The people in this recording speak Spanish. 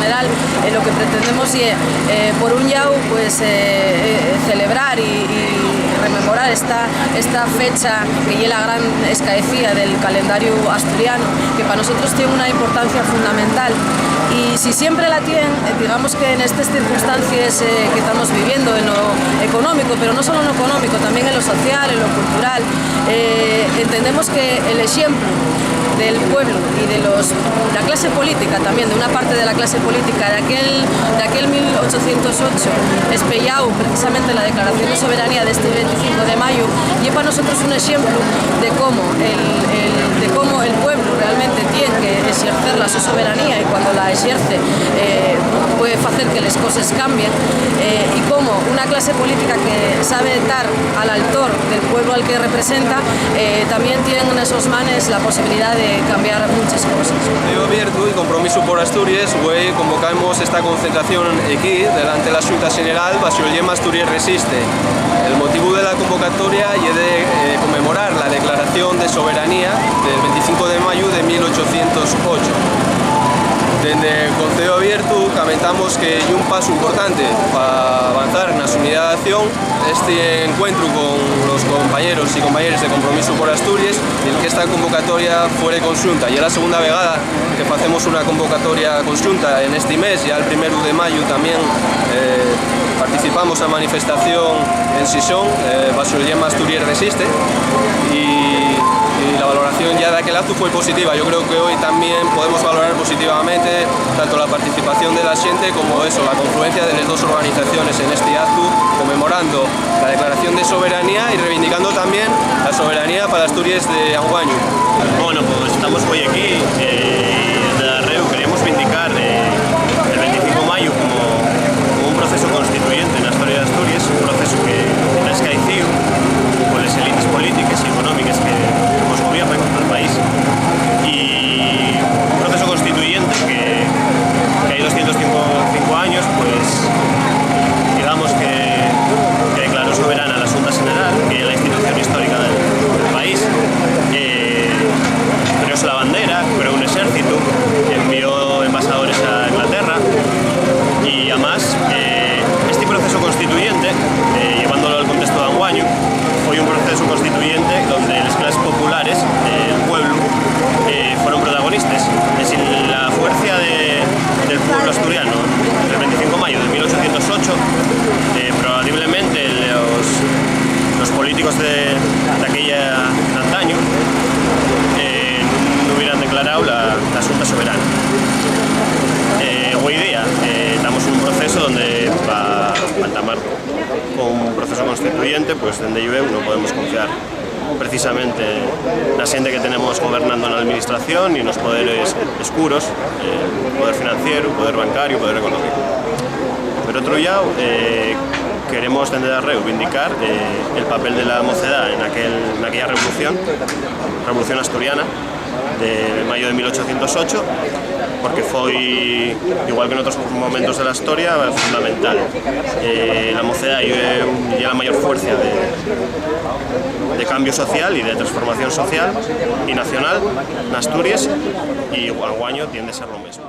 general lo que pretendemos es, por un lado, pues, celebrar y rememorar esta fecha que es la gran escaecía del calendario asturiano, que para nosotros tiene una importancia fundamental, y si siempre la tiene, digamos que en estas circunstancias que estamos viviendo, en lo económico, pero no solo en lo económico, también en lo social, en lo cultural, entendemos que el ejemplo del pueblo y de la clase política también, de una parte de la clase política de aquel 1808, espellado precisamente la Declaración de Soberanía de este 25 de mayo, y es para nosotros un ejemplo de cómo el pueblo realmente tiene que ejercer la su soberanía, y cuando la ejerce puede hacer que las cosas cambien, y cómo una clase política que sabe dar al altor del pueblo al que representa también tiene en sus manos la posibilidad de cambiar muchas cosas. Yo abierto y Compromiso por Asturias, hoy convocamos esta concentración aquí, delante de la Xunta General, bajo el lema Asturias Resiste. El motivo de la convocatoria es de conmemorar la Declaración de Soberanía del 25 de mayo de 1808. Desde el Concejo Abierto comentamos que hay un paso importante para avanzar en la unidad de acción este encuentro con los compañeros y compañeras de Compromiso por Asturias, y el que esta convocatoria fuera conjunta. Y es la segunda vegada que hacemos una convocatoria conjunta en este mes, ya el 1 de mayo también participamos en manifestación en Sison, bajo el lema Asturias Resiste, y la valoración ya de aquel acto fue positiva. Yo creo que hoy también podemos valorar positivamente tanto la participación de la gente como eso, la confluencia de las dos organizaciones en este acto, conmemorando la Declaración de Soberanía y reivindicando también la soberanía para Asturias de Anguaño. Bueno, pues estamos hoy aquí desde la REU. Queríamos vindicar el 25 de mayo como un proceso constituyente en la historia de Asturias, un proceso que ha escaecido con las élites políticas y económicas que nos gobiernan contra el país, y un proceso constituyente que hay 205 años, pues digamos que declaró soberana la Xunta General, que es la institución histórica del país, creóse la bandera, creó un ejército, envió embajadores a Inglaterra, y además este proceso constituyente, llevándolo al contexto de Anguaño, fue un proceso constituyente donde las clases populares del pueblo fueron protagonistas. Es decir, la fuerza del pueblo asturiano del 25 de mayo de 1808, probablemente los políticos de aquella antaño no hubieran declarado la Xunta soberana. Hoy día estamos en un proceso donde para entamar con un proceso constituyente, pues donde no podemos confiar precisamente en la gente que tenemos gobernando en la administración y en los poderes oscuros, poder financiero, poder bancario, poder económico. Pero otro lado, queremos desde la REU vindicar el papel de la mocedad en aquella revolución asturiana de mayo de 1808, porque fue, igual que en otros momentos de la historia, fundamental. La mocedad es la mayor fuerza de cambio social y de transformación social y nacional en Asturias, y Anguaño tiende a ser lo mismo.